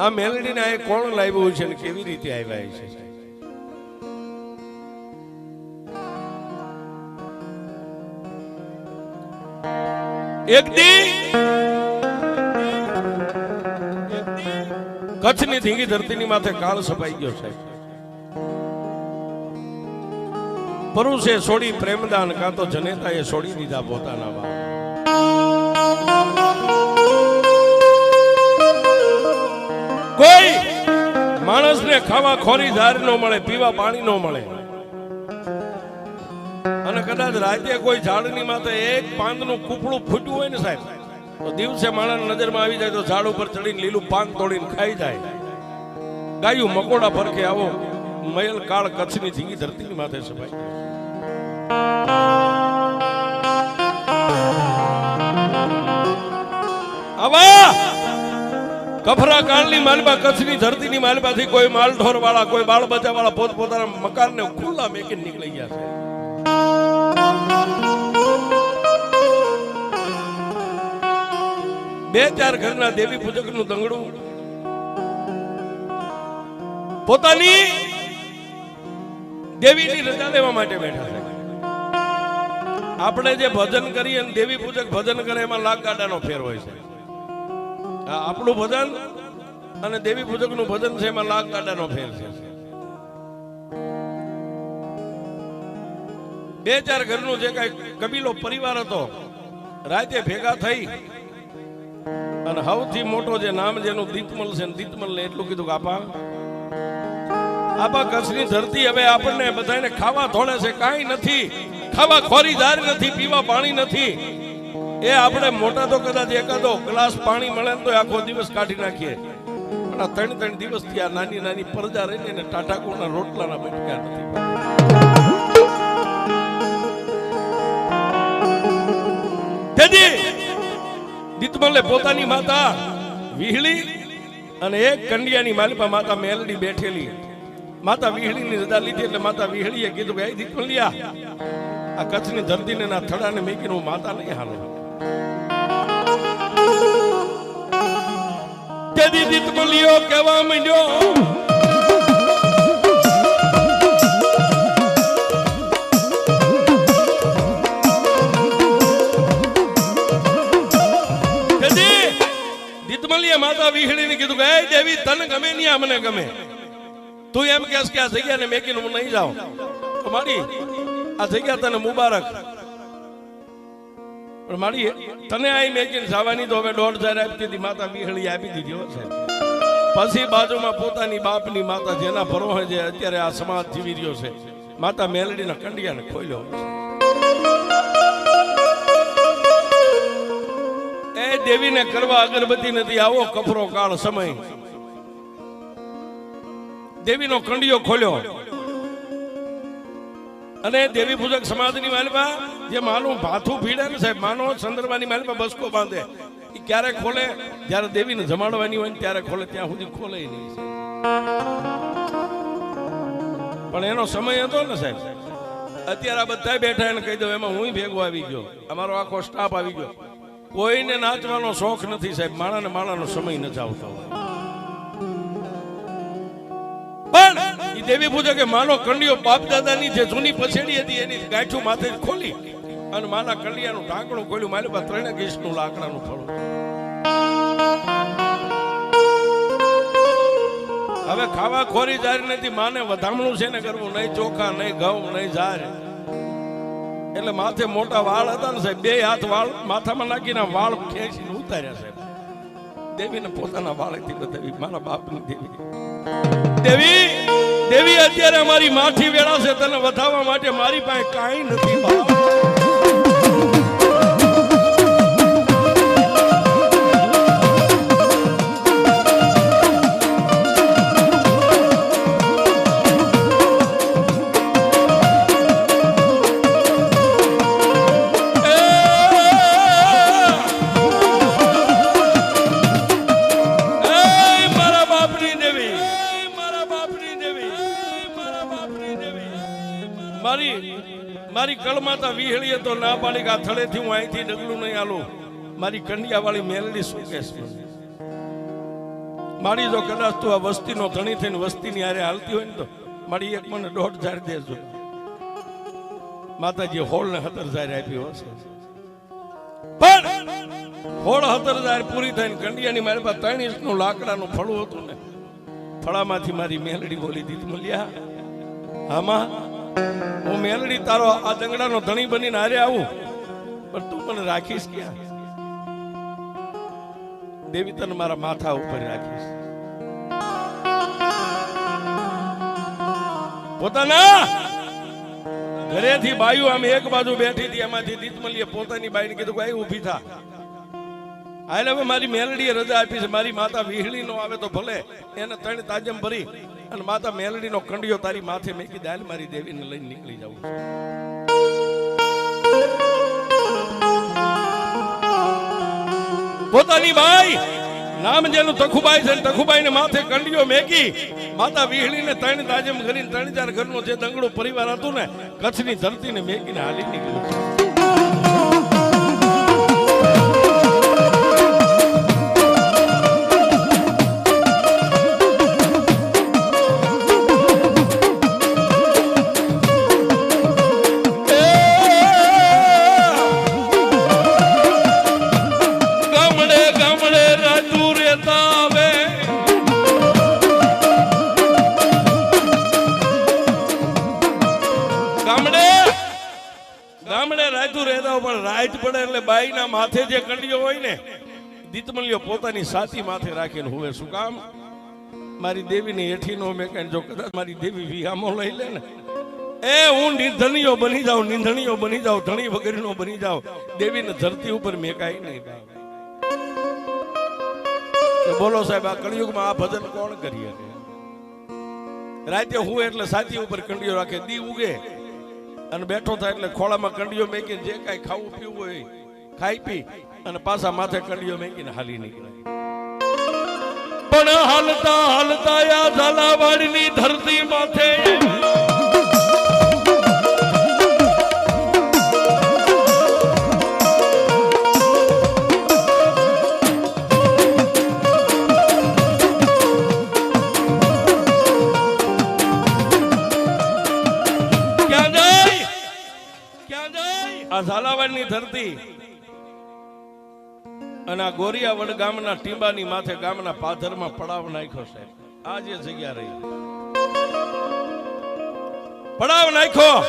આ મેલડીને આ કોણ લાવ્યું છે ને કેવી રીતે આવ્યા છે? એક દી કચ્છની ધીંગી ધરતીની માથે કાળ સપાઈ ગયો છે. પરુષે છોડી પ્રેમદાન કાં તો જનેતાએ છોડી દીધા પોતાના બાપ. કોઈ માણસને ખાવા ખોરી ધાર ન મળે, પીવા પાણી ન મળે, અને કદાચ રાતે કોઈ ઝાડની માથે એક પાંદનું કૂપડું ફૂટ્યું હોય ને સાહેબ, તો દિવસે માણસ નજરમાં આવી જાય તો ઝાડ ઉપર ચડીને લીલું પાન તોડીને ખાઈ જાય. ગાયું મકોડા ફરકે આવો મયલ કાળ કચ્છની ધીંગી ધરતીની માથે સભાઈ. આવા કફરા કાળની માલબા કચ્છની ધરતીની માલબાથી કોઈ માલઢોર વાળા, કોઈ બાળ બચ્ચા વાળા પોતપોતાના મકાનને ખુલ્લા મેકીને નીકળી ગયા છે. બે ચાર ઘરના દેવી પૂજકનું દંગડું પોતાની દેવીની રજા લેવા માટે બેઠા છે. આપણે જે ભજન કરીએ અને દેવી પૂજક ભજન કરે એમાં લાખ ગાડાનો ફેર હોય છે. આપણું ભજન અને દેવી પૂજકનું ભજન છે એમાં લાખ ગાડાનો ફેર છે. બે ચાર ઘરનું જે કઈ કબીલો પરિવાર હતો રાતે ભેગા થઈ અને સૌથી મોટો જે નામ જેનું દીતમલ છે, દીતમલ ને એટલું કીધું કે આપા કચ્છની ધરતી હવે આપણને બધાને ખાવા થોડે છે, કાંઈ નથી, ખાવા ખોરીદાર નથી, પીવા પાણી નથી. એ આપણે મોટા તો કદાચ એકાદો ગ્લાસ પાણી મળે ને તો આખો દિવસ કાઢી નાખીએ, પણ આ 3 દિવસથી આ નાની નાની પરજા રહીને ને ટાટાકોના રોટલાના બટક્યા નથી. દીતમલે પોતાની માતા વિહળી અને એક કંડિયાની માલિપા માતા મેલડી બેઠેલી. માતા વિહળીની રજા લીધી એટલે માતા વિહળીએ કીધું કે દીતમલિયા, આ કચ્છની ધરતીને ના થડાને મેકીને હું માતા નહીં હાલો. તેથી દીતમલિયો કહેવા માંડ્યો, માતા વિહળીને કીધું કે એ દેવી તને ગમે નહીં, આ મને ગમે. તું એમ કહેશ કે આ જગ્યાને મેકીને હું નહીં જાઉં તો મારી આ જગ્યા તને મુબારક, પણ મારી તને અહીં મેકીને જવાની તો હવે 1,500 આપી દીધી. માતા વિહળી આપી દીધી હશે. પછી બાજુમાં પોતાની બાપની માતા જેના ભરોસે જે અત્યારે આ સમાજ જીવી રહ્યો છે, માતા મેલડીના કંડિયાને ખોલ્યો. એ દેવીને કરવા અગરબત્તી નથી, આવો કફરો કાળ સમય. દેવીનો કંડિયો ખોલ્યો અને દેવી પૂજક સમાજની માલપા જે માનું ભાથું ભીડે ને સાહેબ, માનો ચંદ્રમાની માલપા બસકો બાંધે, એ ક્યારે ખોલે? જયારે દેવીને જમાડવાની હોય ને ત્યારે ખોલે, ત્યાં સુધી ખોલે નહીં. પણ એનો સમય હતો ને સાહેબ. અત્યારે આ બધા બેઠા એને કહી દો, એમાં હું ભેગો આવી ગયો, અમારો આખો સ્ટાફ આવી ગયો. કોઈને નાચવાનો શોખ નથી સાહેબ, માણાને માણાનો સમય નથી આવતો. પણ એ દેવી પૂજે કે માનો કંડિયો બાપ દાદાની જે જૂની પછેડી હતી એની ગાંઠું માથે ખોલી અને માના કંડિયાનું ઢાંકણું ખોલ્યું. મારી પાસે 3 ગીસનું લાકડાનું થોડું. હવે ખાવા ખોરી જારી નથી, માને વધામણું છે ને કરવું, નહીં ચોખા, નહીં ઘઉં, નહીં ઝાર. એટલે માથે મોટા વાળ હતા ને સાહેબ, 2 હાથ વાળ માથામાં નાખીને વાળ ખેંચીને ઉતાર્યા સાહેબ. દેવીને પોતાના વાળેથી બતાવી, મારા બાપની દેવી. દેવી દેવી અત્યારે અમારી માઠી વેળા છે, તને વધાવવા માટે મારી પાસે કાંઈ નથી બાપ. મારી કળમાતા વિહળીએ તો ના પાડી કે આ થળેથી હું અહીંથી ડગલું નહીં આલું. મારી કંડિયા વાળી મેલડી શું કહેશે? મારી જો કદાચ તું આ વસ્તીનો ધણી થઈને વસ્તીની હારે હાલતી હોય ને તો મારી એક મને 1,500 દેજો. માતાજી 16,000 આપ્યો હશે, પણ 16,000 પૂરી થઈને કંડિયાની મારી પાસે 3 ઇંચનું લાકડાનું ફળું હતું ને, ફળામાંથી મારી મેલડી બોલી દીધી, મળ્યા આમાં હું મેલડી તારો આ દંગડાનો ધણી બનીને હારે આવું, પણ તું મને રાખીશ ક્યાં? દેવી તને મારા માથા ઉપર રાખીશ. પોતાના ઘરેથી બાયું આમ એક બાજુ બેઠી હતી, એમાંથી દીતમલીએ પોતાની બાઈને કીધું કે ઊભી થા, હાલે હવે મારી મેલડીએ રજા આપી છે, મારી માતા વિહળી નો આવે તો ભલે, એને 3 તાજમ ભરી અને માતા મેલડી નો કંડિયો તારી માથે મેકી દાલ મારી દેવીને લઈને નીકળી જવું. પોતાની બાઈ નામ જેનું તખુબાઈ છે, તખુબાઈ ને માથે કંડિયો મેકી માતા વિહળી ને 3 તાજમ કરીને 3-4 ઘરનો જે દંગડો પરિવાર હતું ને, કચ્છની ધરતીને મેકીને હાલી નીકળ્યું. બાઈના માથે જે કંડિયો હોય ને, દીતમલીઓ પોતાની સાથી માથે રાખીને હુવે. શું કામ? મારી દેવીની હેઠી નો મેકાઈને જો કદાચ મારી દેવી વિહામો લઈ લે ને, એ હું નિધણીઓ બની જાઉં, નિંધણીઓ બની જાઉં, ધણી વગરનો બની જાઉં, દેવીને ધરતી ઉપર મેકાય નહીં. બોલો સાહેબ, આ કળિયુગમાં આ ભજન કોણ કરી શકે? રાતે હુવે એટલે સાથી ઉપર કંડિયો રાખે, દી ઉગે અને બેઠો થાય એટલે ખોળામાં કંડિયો મેકીને જે કાંઈ ખાવું પીવું હોય ખાઈ પી અને પાછા માથે કંડિયો મેકીને હાલી નીકળે. પણ હાલતા હાલતા આ ઝાલાવાડની ધરતી માથે ઝાલાવાડની ધરતી અને આ ગોરિયાવડ ગામના ટીંબાની માથે ગામના પાધરમાં પડાવ નાખ્યો છે. આ જે જગ્યા રહી પડાવ નાખ્યો,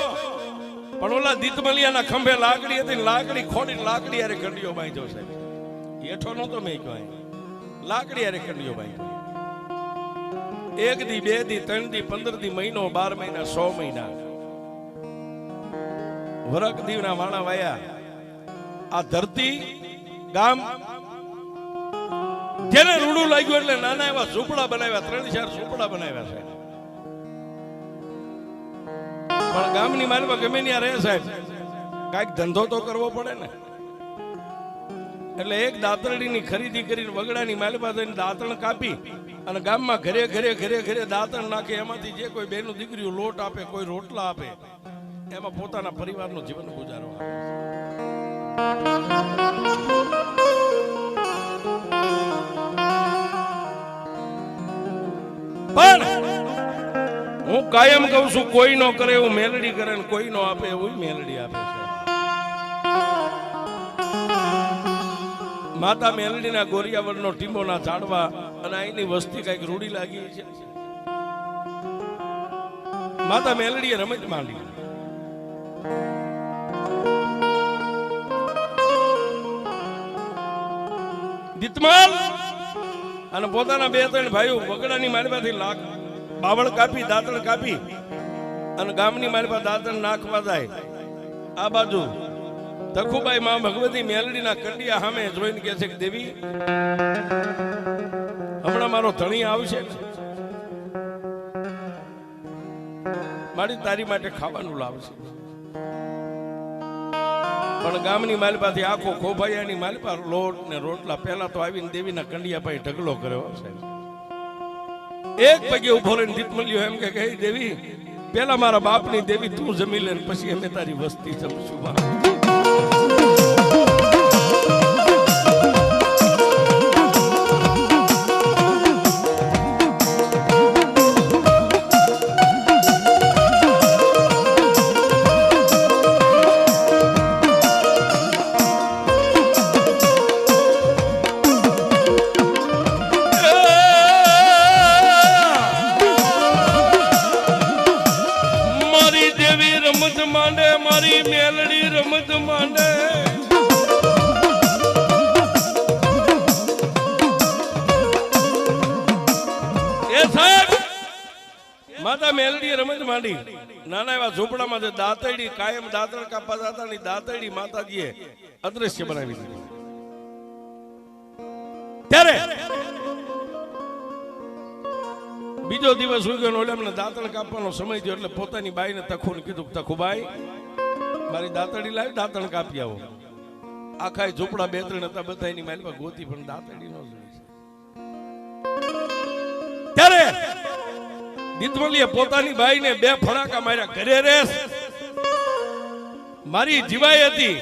પણ ઓલા દીતમલિયાના ખંભે લાકડી હતી, લાકડી ખોડીને લાકડી હારે કંડિયો બાંધ્યો છે. હેઠો નતો મેં કહ્યું, લાકડી હારે કંડિયો બાંધ્યો. 1 દી 2 દી 3 દી 15 દી મહિનો 12 મહિના 100 મહિના વરક દીવના વાણા વાયા. આ ધરતી ગામ જેને રૂડું લાગ્યું એટલે નાના એવા ઝૂંપડા બનાવ્યા, 3-4 ઝૂંપડા બનાવ્યા છે. પણ ગામની માલમાં ગમે ત્યાં રહે સાહેબ, કાંઈક ધંધો તો કરવો પડે ને. એટલે એક દાતરડીની ખરીદી કરીને વગડાની માલમાં જઈને દાંતણ કાપી અને ગામમાં ઘરે ઘરે ઘરે ઘરે દાંતણ નાખે. એમાંથી જે કોઈ બેનું દીકરીઓ લોટ આપે, કોઈ રોટલા આપે, એમાં પોતાના પરિવારનું જીવન ગુજારો આવે. પણ હું કાયમ કહું છું, કોઈ નો કરે એવું મેલડી કરે ને કોઈ નો આપે એવું મેલડી આપે છે. માતા મેલડીના ગોરિયાવડનો ટીંબોના ઝાડવા અને અહીંની વસ્તી કઈક રૂડી લાગી છે. માતા મેલડીએ રમત માંડી. દીતમાલ અને પોતાના 2-3 ભાઈઓ વગડાની માલમાંથી બાવળ કાપી, દાંતણ કાપી અને ગામની માલમાં દાંતણ નાખવા જાય. આ બાજુ તખુબાઈ માં ભગવતી મેલડીના કંડિયા સામે જોઈને કહે છે કે દેવી, હમણાં મારો ધણી આવશે, મારી તારી માટે ખાવાનું લાવશે. પણ ગામની માલપાથી આખો ખોભાઈયાની માલપા લોટ ને રોટલા પહેલા તો આવીને દેવીના કંડિયા પાસે ઢગલો કર્યો છે. એક પગે ઉભો રહીને દીતમલ્યો એમ કે દેવી, પેલા મારા બાપની દેવી તું જમી લે, પછી અમે તારી વસ્તી જમશું. મારી મેલડી રમત માંડે એ સાહેબ માતા મેલડી રમત માંડી નાના એવા ઝૂંપડામાં જે દાતરડી કાયમ દાતર કાપા હતા ની દાતરડી માતાજીએ અદ્રશ્ય બનાવી દીધી ત્યારે બીજો દિવસ ઉગ્યો ઓલે એમને દાંતણ કાપવાનો સમય થયો એટલે પોતાની બાઈને તખુને કીધું તખુબાઈ મારી દાંતડી લાવી દાંતણ કાપી આવો આખા ઝૂંપડા બે ત્રણ હતા બધા એની મારી ગોતી પણ દાંતડી નો ત્યારે દીતમલીએ પોતાની બાઈને બે ફડાકા માર્યા ઘરે રેસ મારી જીવાઈ હતી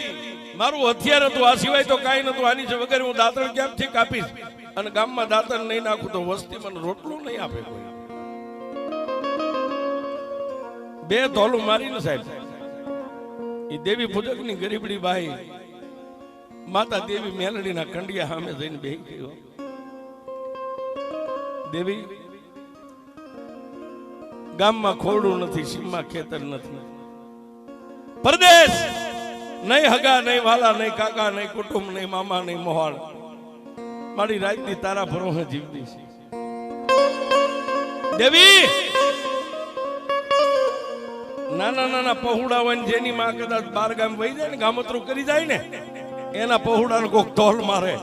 મારું હથિયાર હતું આ સિવાય તો કાંઈ નતું આની વગર હું દાંતણ ક્યાંથી કાપીશ અને ગામમાં દાંતણ નહીં નાખું તો વસ્તી મને રોટલું નહીં આપે કોઈ બે ધોલું મારીને સાહેબ એ દેવી પૂજક ની ગરીબડી બાઈ માતા દેવી મેલડીના કંડિયા સામે જઈને બેહી ગયો દેવી ગામમાં ખોડું નથી સીમમાં ખેતર નથી પરદેશ નહીં હગા નહીં વાલા નહીં કાકા નહીં કુટુંબ નહીં મામા નહીં મોહાળ મારી રાજની તારા ભરોસે જીવતી છે દેવી નાના નાના પહોળા હોય જેની માં કદાચ બાર ગામ વહી જાય ને ગામતરું કરી જાય ને એના પહોળાને કોક તોલ મારે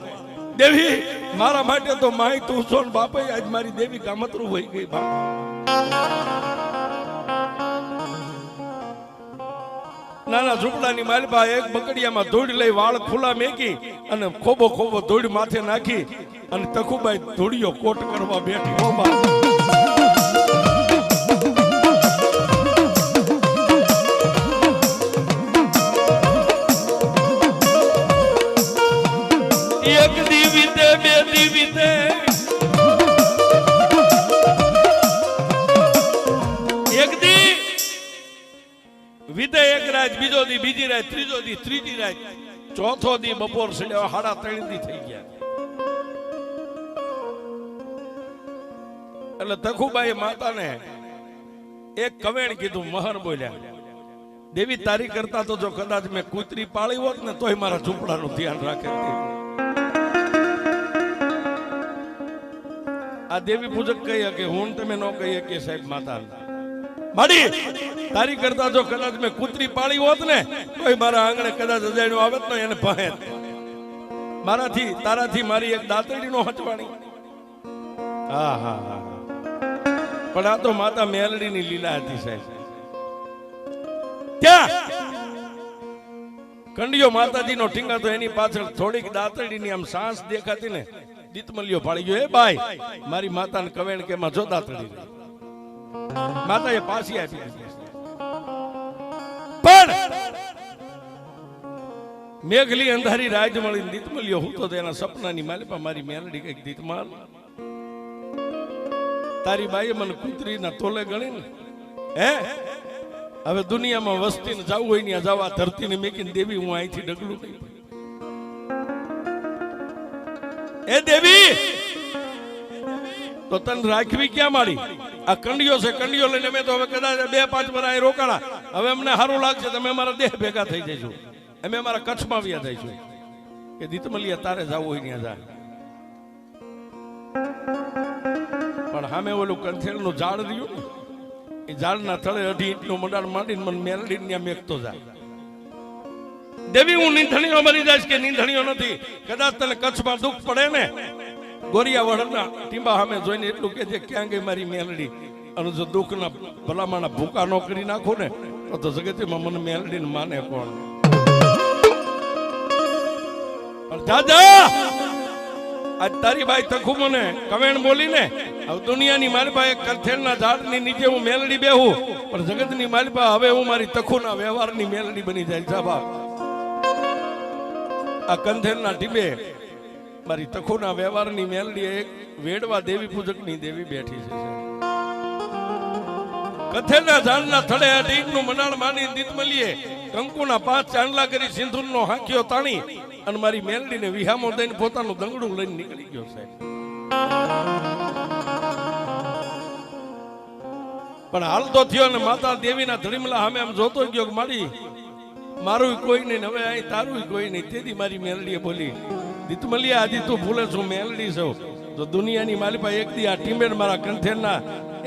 દેવી મારા માટે તો માય તું છો ને બાપે આજ મારી દેવી ગામતરું વહી ગઈ બાપ નાના ઝૂંપડાની માલબા એક બકડિયામાં ધૂળ લઈ વાળ ખુલ્લા મેકી અને ખોબો ખોબો ધૂળ માથે નાખી અને તખુબાઈ ધૂળિયો કોટ કરવા બેઠી હો બા એક દીવી તે બે દીવી તે એક દી વિદે એક રાત બીજો દી બીજી રાત ત્રીજો દી ત્રીજી રાત ચોથો દી બપોર સડ્યા 3:30 દી થઈ ગયા એટલે તખુબાઈ માતાને એક કવેણ કીધું મહર બોલ્યા દેવી તારી કરતા તો જો કદાચ મેં કૂતરી પાળી હોત ને તોય મારા ઝૂંપડાનું ધ્યાન રાખે આ દેવી પૂજક કહી કે હું તમે નો કહી કે સાહેબ માતા માડી તારી કરતા જો કદાચ મેં કૂતરી પાળી હોત ને તોય મારા આંગણે કદાચ અજાણ્યો આવત ને એને ભહે મારાથી તારાથી મારી એક દાતરડી નો હચવાણી હા હા હા પણ આ તો માતા મેલડી ની લીલા હતી સાહેબ ક્યાં કંડિયો માતાજી નો ટીંગા તો એની પાછળ થોડીક દાતરડી ની આમ સાંસ દેખાતી ને દીતમલિયો ફાળી ગયો એ બાઈ મારી માતાને કવેણ કે માં જો દાતરડી માતાએ પાછી આપી પણ મેઘલી અંધારી રાજ મળી દીતમલિયો હું તો એના સપનાની માલિપા મારી મેલડી કઈક દીતમાલ તારી બાઈએ મને કૂતરીના તોલે ગણી ને હે હવે દુનિયામાં વસ્તીને જવું હોય ને જવા ધરતીને મેકીને દેવી હું અહીંથી ડગલું નહીં એ દેવી તો તને રાખવી ક્યાં મારી આ કંડિયો છે કંડિયો લઈને અમે તો હવે કદાચ 2-5 વર્ષ રોકાણા હવે અમને સારું લાગશે તમે અમારા દેહ ભેગા થઈ જઈશું અમે અમારા કચ્છમાં આવ્યા જઈશું કે દીતમલિયા તારે જવું હોય ત્યાં જા પણ સામે ઓલું કંથેરનું ઝાડ રહ્યું ને એ ઝાડના તળે 2.5 ઇંચનું મંડાણ માંડીને મને મેલડી ત્યાં મેકતો જાય દેવી હું નીંધણીઓ મરી જાય કે નીંધણીઓ નથી કદાચ તને કચ્છમાં દુઃખ પડે ને ગોરિયા વડના ટીંબા સામે જોઈને એટલું કે છે ક્યાં ગઈ મારી મેલડી અને જો દુઃખના ભલામાના ભૂકા નો કરી નાખો ને તો જગતમાં મને મેલડીને માને કોણ દાદા આજ તારી બાઈ તખુ મને કવેણ બોલીને હવે દુનિયાની માલિપા એક કંથેરના ઝાડની નીચે હું મેલડી બેહું પણ જગતની માલિપા હવે હું મારી તખુના વ્યવહારની મેલડી બની જાય સાબા આ કંથેરના ટીબે મારી તખુના વ્યવહારની મેલડી એક વેડવા દેવી પૂજકની દેવી બેઠી છે કથેરના ઝાડના થડે 2 ઇંચનું મંડાણ માની દીતમલીએ કંકુના 5 ચાંદલા કરી સિંધુરનો હાંક્યો તાણી અને મારી મેલડીને વિહામો દઈને પોતાનું દંગડું લઈને નીકળી ગયો સાહેબ પણ હાલ તો થયો ને માતા દેવીના ધડીમલા સામે આમ જોતો ગયો કે મારી મારું કોઈ નહીં, હવે અહીં તારું કોઈ નહીં. તેથી મારી મેલડીએ બોલી, દીતમલિયા આજી તું ભૂલે છું મેલડી છું. તો દુનિયાની માલિપા એક દી આ ટીમેડ મારા કંઠેરના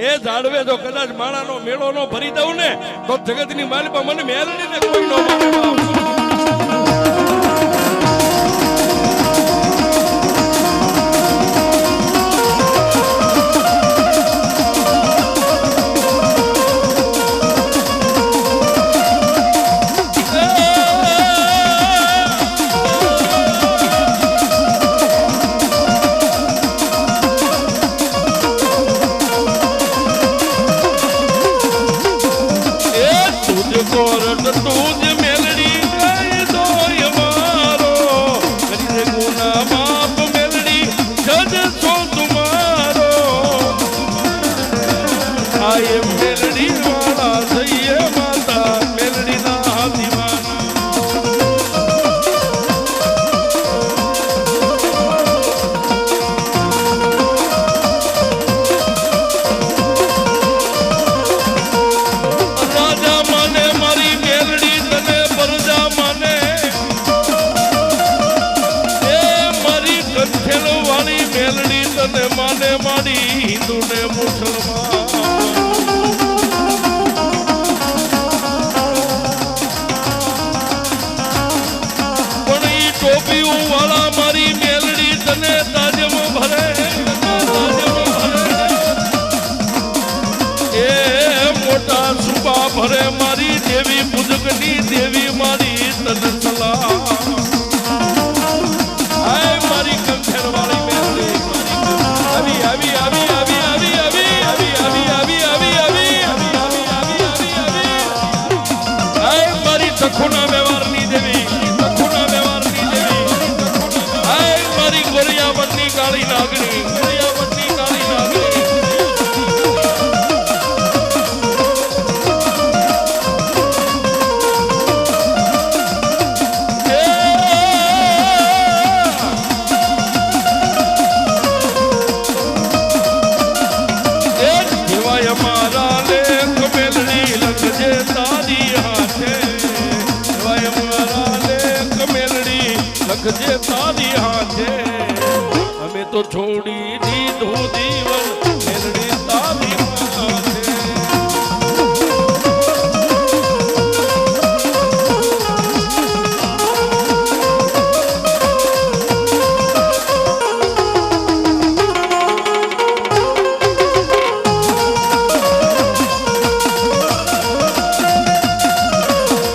એ ઝાડવે જો કદાચ માણાનો મેળો નો ભરી દઉં ને તો જગતની માલિપા મને મેલડીને કોઈ નો માને. ભરે મારી દેવી પૂજકની દેવી મારી તન સલાહ. હાય મારી કંઠેર વાળી મેલડી આવી આવી આવી આવી આવી આવી આવી આવી આવી આવી આવી આવી આવી હાય મારી તખુના વ્યવહારની દેવી, તખુના વ્યવહારની દેવી. હાય મારી ગોરિયાવટની કાળી નાગણી, ગોરિયાવટની કાળી નાગણી. જે તારી હાથે અમે તો છોડી દીધું જીવન મેલડી તારી હાથે.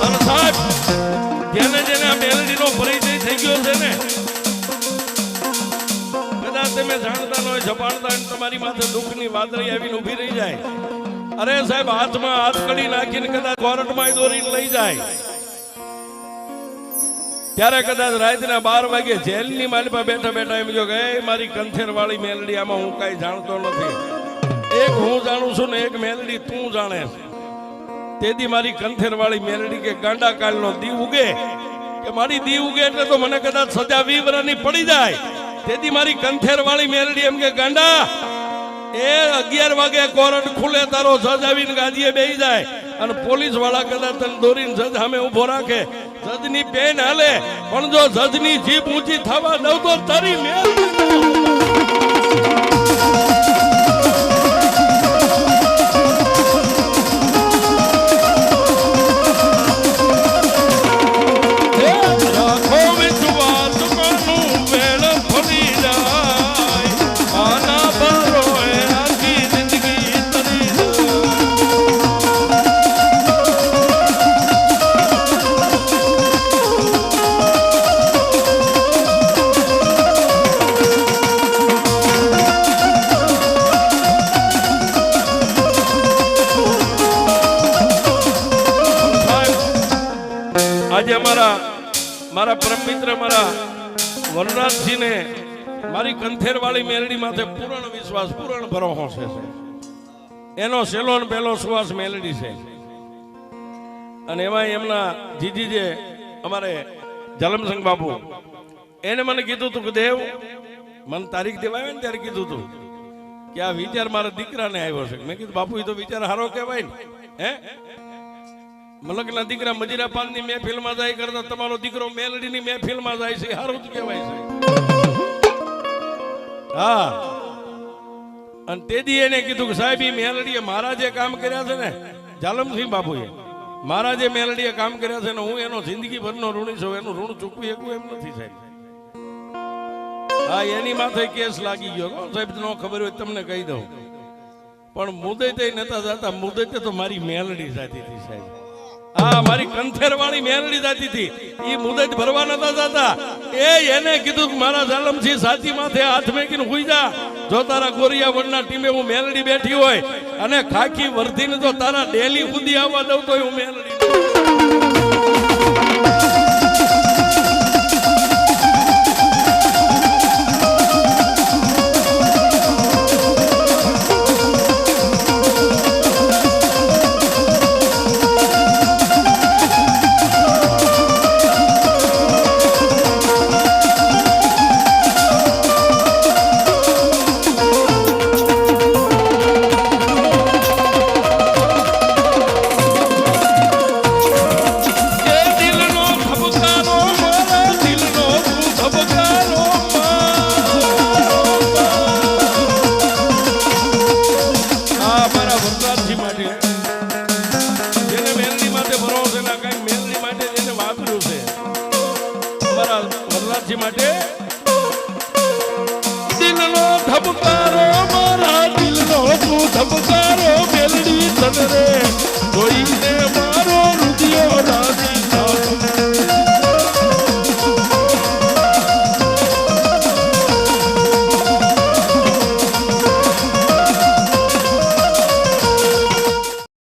અને સાહેબ જેને જેને આ મેલડીનો પરિચય થઈ ગયો છે ને, કદાચ તમે જાણતા ન હોય, જપાડતા તમારી માથે દુઃખની વાદળી આવીને ઊભી રહી જાય. અરે સાહેબ હાથમાં હાથ કડી નાખીને કદાચ કોર્ટમાં દોરીને લઈ જાય, ત્યારે કદાચ રાતના 12 વાગે જેલની માલિપા બેઠા બેઠા એમ જો કે મારી કંથેર વાળી મેલડી, આમાં હું કઈ જાણતો નથી. એક હું જાણું છું ને એક મેલડી તું જાણે. તેથી મારી કંથેર વાળી મેલડી કે ગાંડા કાળનો દી ઉગે, કે મારી દી ઉગે એટલે તો મને કદાચ સજા 20 વર્ષની પડી જાય. તેથી મારી કંથેર વાળી મેલડી એમ કે ગાંડા એ 11 વાગે કોર્ટ ખુલે, તારો જજ આવીને ગાદીએ બેસી જાય અને પોલીસ વાળા કદાચ તને દોરીને જજ સામે ઉભો રાખે, જજની પેન હાલે, પણ જો જજની જીભ ઊંચી થવા દઉં તો તારી મેલડી આજે મારા પરમ મિત્ર મારા વનરાજસિંહને મારી કંથેર વાળી મેલડી માથે પૂર્ણ વિશ્વાસ, પૂર્ણ ભરોસો છે. એનો સેલો ને પહેલો સુવાસ મેલડી છે. અને એમાં એમના જીજી જે અમારે જલમસંગ બાપુ, એને મને કીધું હતું કે દેવ, મને તારીખ દેવાય ને ત્યારે કીધું હતું કે આ વિચાર મારા દીકરાને આવ્યો છે. મેં કીધું બાપુ એ તો વિચાર સારો કહેવાય ને. હે મલકના દીકરા મજીરા પાનની મહેફિલમાં જાય કરતા તમારો દીકરો મેલડીની મહેફિલમાં જાય છે, સારું જ કહેવાય છે. હા, અને તેદી એને કીધું કે સાહેબ ઈ મેલડીએ મારા જે કામ કર્યા છે ને, જાલમસિંહ બાપુએ મારા જે મેલડીએ કામ કર્યા છે ને, હું એનો જિંદગીભરનો ઋણી છું, એનું ઋણ ચૂકવી શકું એમ નથી સાહેબ. હા, એની માથે કેસ લાગી ગયો. સાહેબ ન ખબર હોય તમને કહી દઉં, પણ મુદતે નતા જતા, મુદતે તો મારી મેલડી જાતી હતી સાહેબ. હા, મારી કંથેર વાળી મેલડી જાતી હતી, એ મુદત ભરવા નતા જતા. એને કીધું કે મારા જાલમસિંહ સાચી માથે હાથ મેકીને હુઈ જા. જો તારા ગોરિયા વડના ટીમે હું મેલડી બેઠી હોય અને ખાખી વર્ધીને જો તારા ડેલી સુધી આવવા દઉં તો હું મેલડી